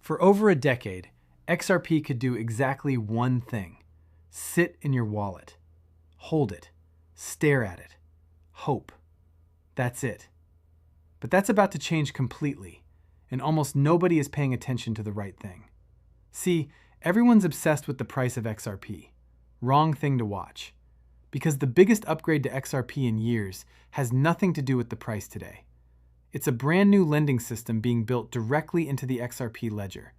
For over a decade, XRP could do exactly one thing: sit in your wallet, hold it, stare at it, hope. That's it. But that's about to change completely, and almost nobody is paying attention to the right thing. See, everyone's obsessed with the price of XRP. Wrong thing to watch. Because the biggest upgrade to XRP in years has nothing to do with the price today. It's a brand new lending system being built directly into the XRP Ledger,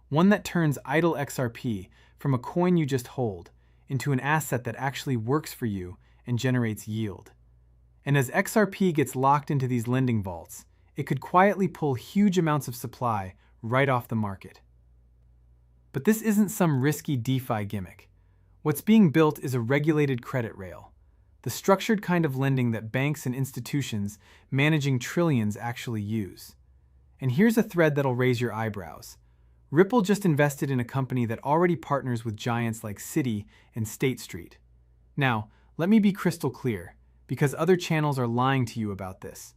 one that turns idle XRP from a coin you just hold into an asset that actually works for you and generates yield. And as XRP gets locked into these lending vaults, it could quietly pull huge amounts of supply right off the market. But this isn't some risky DeFi gimmick. What's being built is a regulated credit rail, the structured kind of lending that banks and institutions managing trillions actually use. And here's a thread that'll raise your eyebrows. Ripple just invested in a company that already partners with giants like Citi and State Street. Now, let me be crystal clear, because other channels are lying to you about this.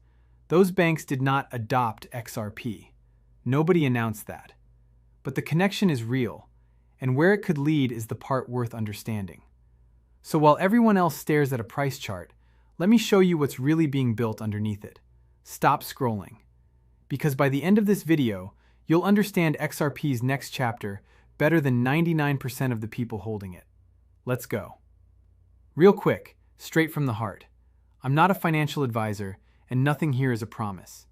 Those banks did not adopt XRP. Nobody announced that. But the connection is real, and where it could lead is the part worth understanding. So while everyone else stares at a price chart, let me show you what's really being built underneath it. Stop scrolling. Because by the end of this video, you'll understand XRP's next chapter better than 99% of the people holding it. Let's go. Real quick, straight from the heart. I'm not a financial advisor, and nothing here is a promise.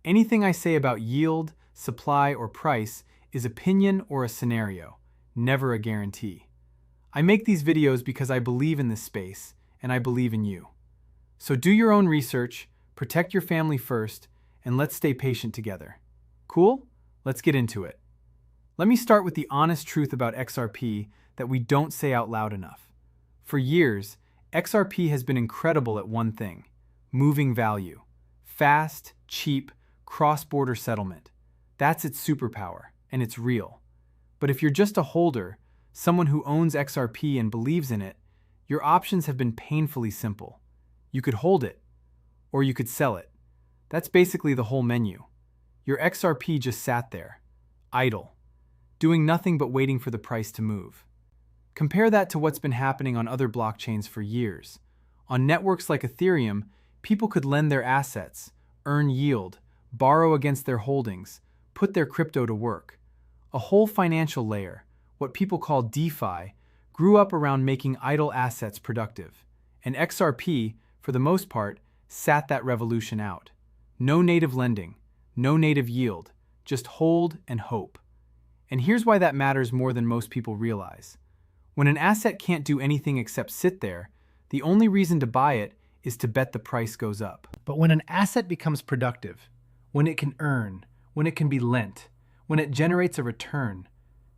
Anything I say about yield, supply, or price is opinion or a scenario, never a guarantee. I make these videos because I believe in this space, and I believe in you. So do your own research, protect your family first, and let's stay patient together. Cool? Let's get into it. Let me start with the honest truth about XRP that we don't say out loud enough. For years, XRP has been incredible at one thing: moving value. Fast, cheap, cross-border settlement. That's its superpower, and it's real. But if you're just a holder, someone who owns XRP and believes in it, your options have been painfully simple. You could hold it, or you could sell it. That's basically the whole menu. Your XRP just sat there, idle, doing nothing but waiting for the price to move. Compare that to what's been happening on other blockchains for years. On networks like Ethereum, people could lend their assets, earn yield, borrow against their holdings, put their crypto to work. A whole financial layer, what people call DeFi, grew up around making idle assets productive. And XRP, for the most part, sat that revolution out. No native lending, no native yield, just hold and hope. And here's why that matters more than most people realize. When an asset can't do anything except sit there, the only reason to buy it is to bet the price goes up. But when an asset becomes productive, when it can earn, when it can be lent, when it generates a return,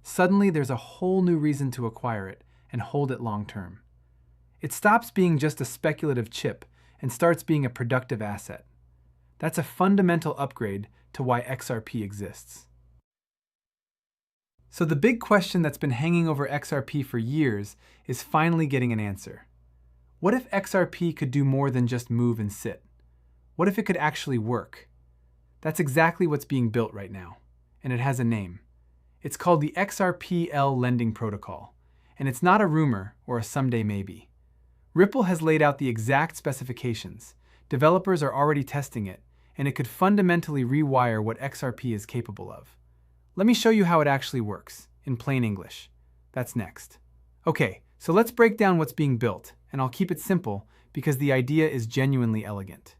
suddenly there's a whole new reason to acquire it and hold it long term. It stops being just a speculative chip and starts being a productive asset. That's a fundamental upgrade to why XRP exists. So the big question that's been hanging over XRP for years is finally getting an answer. What if XRP could do more than just move and sit? What if it could actually work? That's exactly what's being built right now, and it has a name. It's called the XRPL Lending Protocol, and it's not a rumor or a someday maybe. Ripple has laid out the exact specifications. Developers are already testing it, and it could fundamentally rewire what XRP is capable of. Let me show you how it actually works, in plain English. That's next. Okay, so let's break down what's being built, and I'll keep it simple because the idea is genuinely elegant.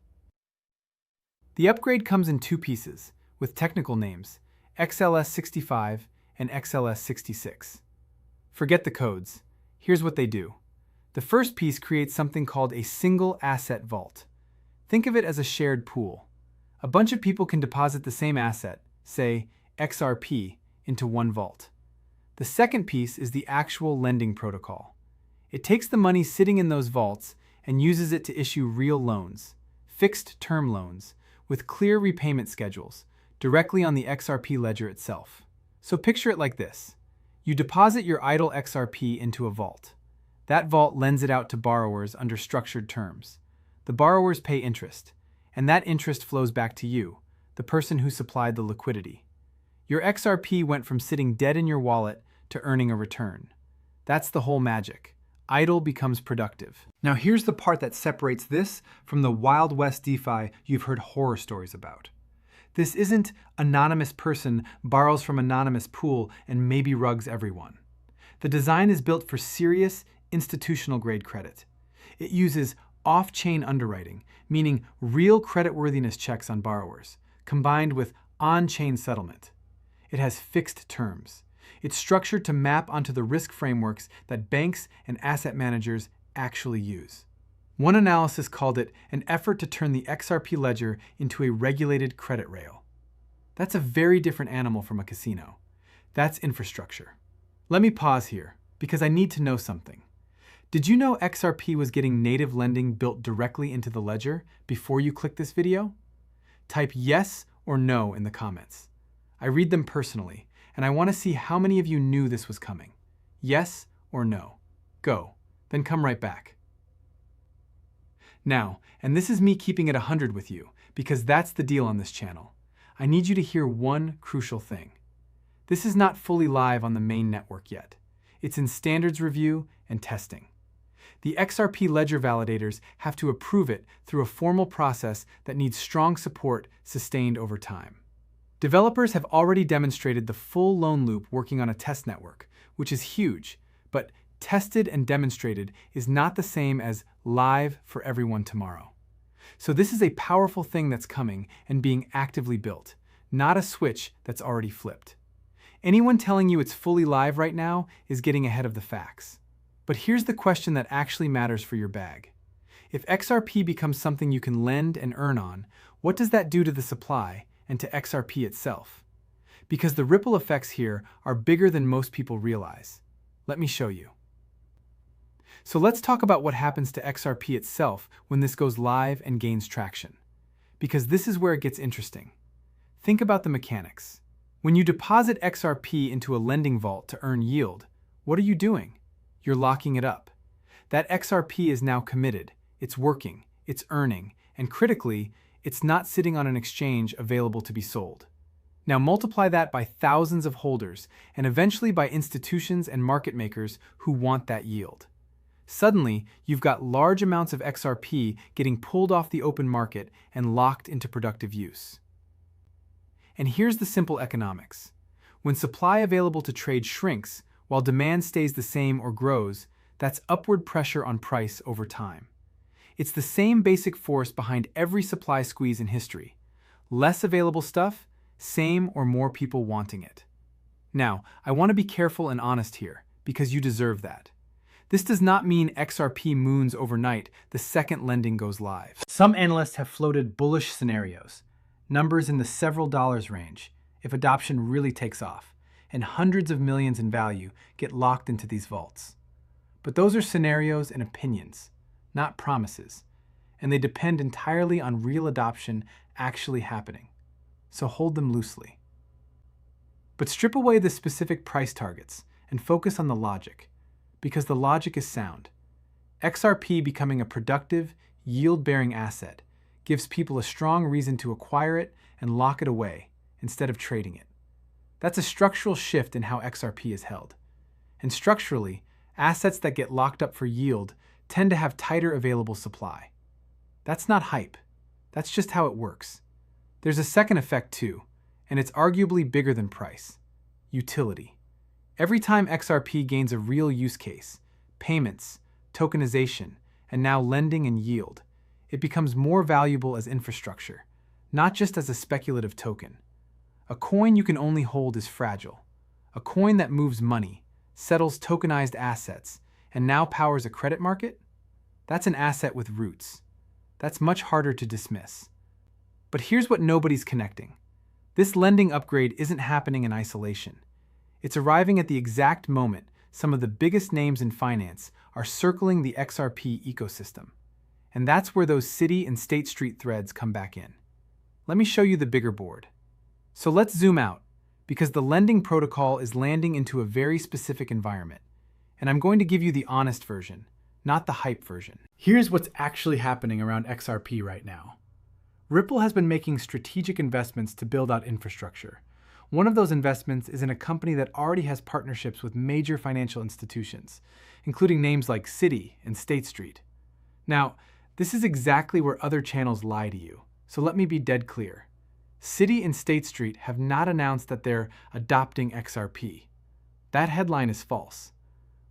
The upgrade comes in two pieces, with technical names, XLS-65 and XLS-66. Forget the codes. Here's what they do. The first piece creates something called a single asset vault. Think of it as a shared pool. A bunch of people can deposit the same asset, say XRP, into one vault. The second piece is the actual lending protocol. It takes the money sitting in those vaults and uses it to issue real loans, fixed-term loans, with clear repayment schedules, directly on the XRP ledger itself. So picture it like this. You deposit your idle XRP into a vault. That vault lends it out to borrowers under structured terms. The borrowers pay interest, and that interest flows back to you, the person who supplied the liquidity. Your XRP went from sitting dead in your wallet to earning a return. That's the whole magic. Idle becomes productive. Now here's the part that separates this from the Wild West DeFi you've heard horror stories about. This isn't anonymous person borrows from anonymous pool and maybe rugs everyone. The design is built for serious, institutional-grade credit. It uses off-chain underwriting, meaning real creditworthiness checks on borrowers, combined with on-chain settlement. It has fixed terms. It's structured to map onto the risk frameworks that banks and asset managers actually use. One analysis called it an effort to turn the XRP Ledger into a regulated credit rail. That's a very different animal from a casino. That's infrastructure. Let me pause here, because I need to know something. Did you know XRP was getting native lending built directly into the ledger before you click this video? Type yes or no in the comments. I read them personally, and I want to see how many of you knew this was coming. Yes or no. Go. Then come right back. Now, and this is me keeping it 100 with you, because that's the deal on this channel. I need you to hear one crucial thing. This is not fully live on the main network yet. It's in standards review and testing. The XRP Ledger validators have to approve it through a formal process that needs strong support sustained over time. Developers have already demonstrated the full loan loop working on a test network, which is huge, but tested and demonstrated is not the same as live for everyone tomorrow. So this is a powerful thing that's coming and being actively built, not a switch that's already flipped. Anyone telling you it's fully live right now is getting ahead of the facts. But here's the question that actually matters for your bag. If XRP becomes something you can lend and earn on, what does that do to the supply and to XRP itself? Because the ripple effects here are bigger than most people realize. Let me show you. So let's talk about what happens to XRP itself when this goes live and gains traction. Because this is where it gets interesting. Think about the mechanics. When you deposit XRP into a lending vault to earn yield, what are you doing? You're locking it up. That XRP is now committed. It's working, it's earning, and critically, it's not sitting on an exchange available to be sold. Now multiply that by thousands of holders, and eventually by institutions and market makers who want that yield. Suddenly, you've got large amounts of XRP getting pulled off the open market and locked into productive use. And here's the simple economics. When supply available to trade shrinks, while demand stays the same or grows, that's upward pressure on price over time. It's the same basic force behind every supply squeeze in history. Less available stuff, same or more people wanting it. Now, I want to be careful and honest here, because you deserve that. This does not mean XRP moons overnight the second lending goes live. Some analysts have floated bullish scenarios, numbers in the several dollars range, if adoption really takes off, and hundreds of millions in value get locked into these vaults. But those are scenarios and opinions, not promises, and they depend entirely on real adoption actually happening. So hold them loosely. But strip away the specific price targets and focus on the logic, because the logic is sound. XRP becoming a productive, yield-bearing asset gives people a strong reason to acquire it and lock it away instead of trading it. That's a structural shift in how XRP is held. And structurally, assets that get locked up for yield tend to have tighter available supply. That's not hype. That's just how it works. There's a second effect too, and it's arguably bigger than price: utility. Every time XRP gains a real use case, payments, tokenization, and now lending and yield, it becomes more valuable as infrastructure, not just as a speculative token. A coin you can only hold is fragile. A coin that moves money, settles tokenized assets, and now powers a credit market? That's an asset with roots. That's much harder to dismiss. But here's what nobody's connecting. This lending upgrade isn't happening in isolation. It's arriving at the exact moment some of the biggest names in finance are circling the XRP ecosystem. And that's where those Citi and State Street threads come back in. Let me show you the bigger board. So let's zoom out, because the lending protocol is landing into a very specific environment. And I'm going to give you the honest version, not the hype version. Here's what's actually happening around XRP right now. Ripple has been making strategic investments to build out infrastructure, One of those investments is in a company that already has partnerships with major financial institutions, including names like Citi and State Street. Now, this is exactly where other channels lie to you, so let me be dead clear. Citi and State Street have not announced that they're adopting XRP. That headline is false.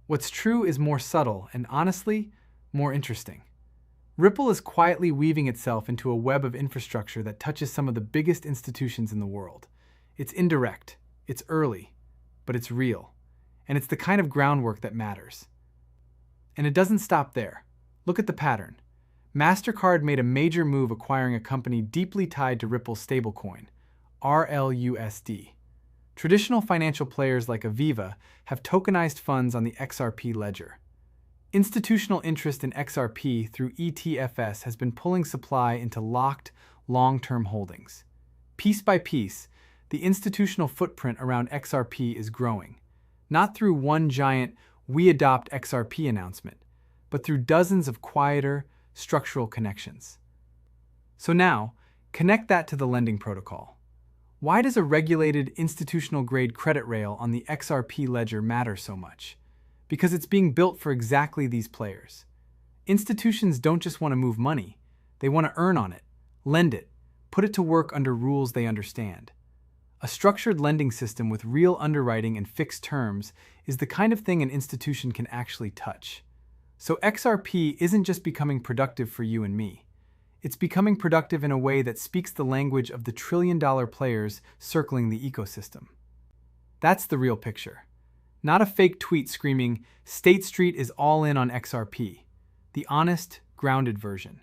What's true is more subtle and, honestly, more interesting. Ripple is quietly weaving itself into a web of infrastructure that touches some of the biggest institutions in the world. It's indirect, it's early, but it's real. And it's the kind of groundwork that matters. And it doesn't stop there. Look at the pattern. MasterCard made a major move acquiring a company deeply tied to Ripple's stablecoin, RLUSD. Traditional financial players like Aviva have tokenized funds on the XRP Ledger. Institutional interest in XRP through ETFs has been pulling supply into locked, long-term holdings. Piece by piece, the institutional footprint around XRP is growing, not through one giant "we adopt XRP" announcement, but through dozens of quieter, structural connections. So now, connect that to the lending protocol. Why does a regulated institutional-grade credit rail on the XRP Ledger matter so much? Because it's being built for exactly these players. Institutions don't just want to move money, they want to earn on it, lend it, put it to work under rules they understand. A structured lending system with real underwriting and fixed terms is the kind of thing an institution can actually touch. So XRP isn't just becoming productive for you and me. It's becoming productive in a way that speaks the language of the trillion-dollar players circling the ecosystem. That's the real picture. Not a fake tweet screaming, "State Street is all in on XRP." The honest, grounded version.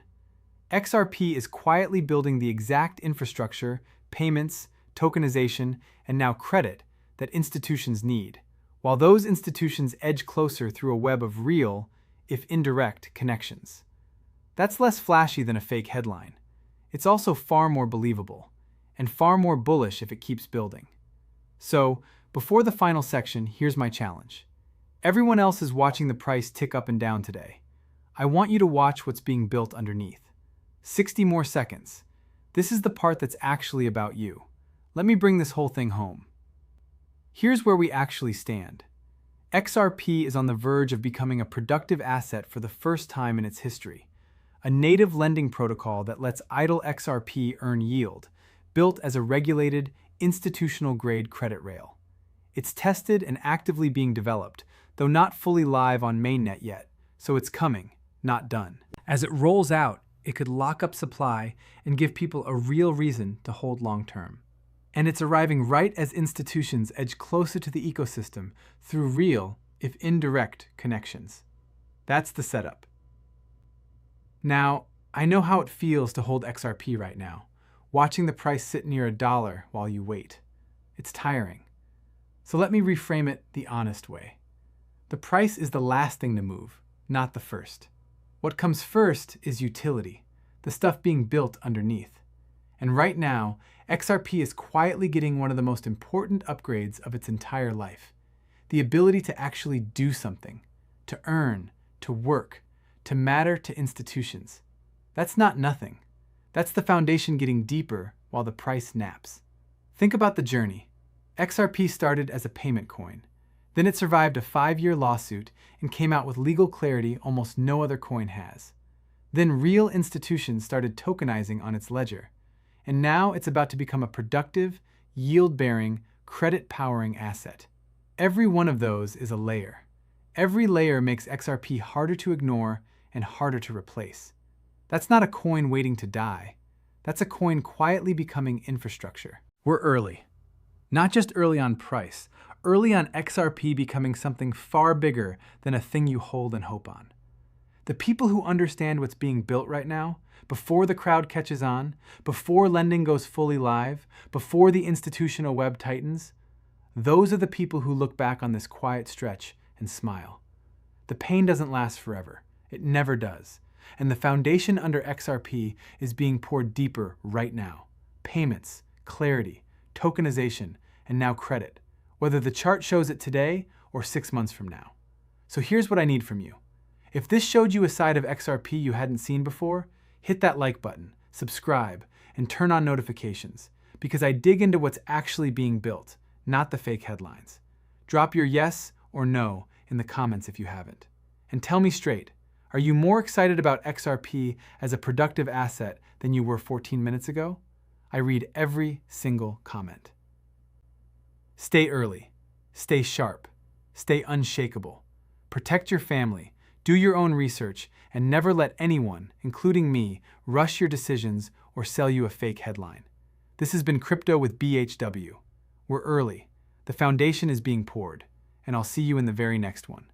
XRP is quietly building the exact infrastructure, payments, tokenization, and now credit that institutions need, while those institutions edge closer through a web of real, if indirect, connections. That's less flashy than a fake headline. It's also far more believable, and far more bullish if it keeps building. So, before the final section, here's my challenge. Everyone else is watching the price tick up and down today. I want you to watch what's being built underneath. 60 more seconds. This is the part that's actually about you. Let me bring this whole thing home. Here's where we actually stand. XRP is on the verge of becoming a productive asset for the first time in its history. A native lending protocol that lets idle XRP earn yield, built as a regulated, institutional-grade credit rail. It's tested and actively being developed, though not fully live on mainnet yet, so it's coming, not done. As it rolls out, it could lock up supply and give people a real reason to hold long-term. And it's arriving right as institutions edge closer to the ecosystem through real, if indirect, connections. That's the setup. Now, I know how it feels to hold XRP right now, watching the price sit near $1 while you wait. It's tiring. So let me reframe it the honest way. The price is the last thing to move, not the first. What comes first is utility, the stuff being built underneath. And right now, XRP is quietly getting one of the most important upgrades of its entire life. The ability to actually do something, to earn, to work, to matter to institutions. That's not nothing. That's the foundation getting deeper while the price naps. Think about the journey. XRP started as a payment coin. Then it survived a 5-year lawsuit and came out with legal clarity almost no other coin has. Then real institutions started tokenizing on its ledger. And now it's about to become a productive, yield-bearing, credit-powering asset. Every one of those is a layer. Every layer makes XRP harder to ignore and harder to replace. That's not a coin waiting to die. That's a coin quietly becoming infrastructure. We're early. Not just early on price, early on XRP becoming something far bigger than a thing you hold and hope on. The people who understand what's being built right now, before the crowd catches on, before lending goes fully live, before the institutional web tightens, those are the people who look back on this quiet stretch and smile. The pain doesn't last forever. It never does. And the foundation under XRP is being poured deeper right now. Payments, clarity, tokenization, and now credit, whether the chart shows it today or 6 months from now. So here's what I need from you. If this showed you a side of XRP you hadn't seen before, hit that like button, subscribe, and turn on notifications, because I dig into what's actually being built, not the fake headlines. Drop your yes or no in the comments if you haven't. And tell me straight, are you more excited about XRP as a productive asset than you were 14 minutes ago? I read every single comment. Stay early, stay sharp, stay unshakable. Protect your family, do your own research, and never let anyone, including me, rush your decisions or sell you a fake headline. This has been Crypto with BHW. We're early, the foundation is being poured, and I'll see you in the very next one.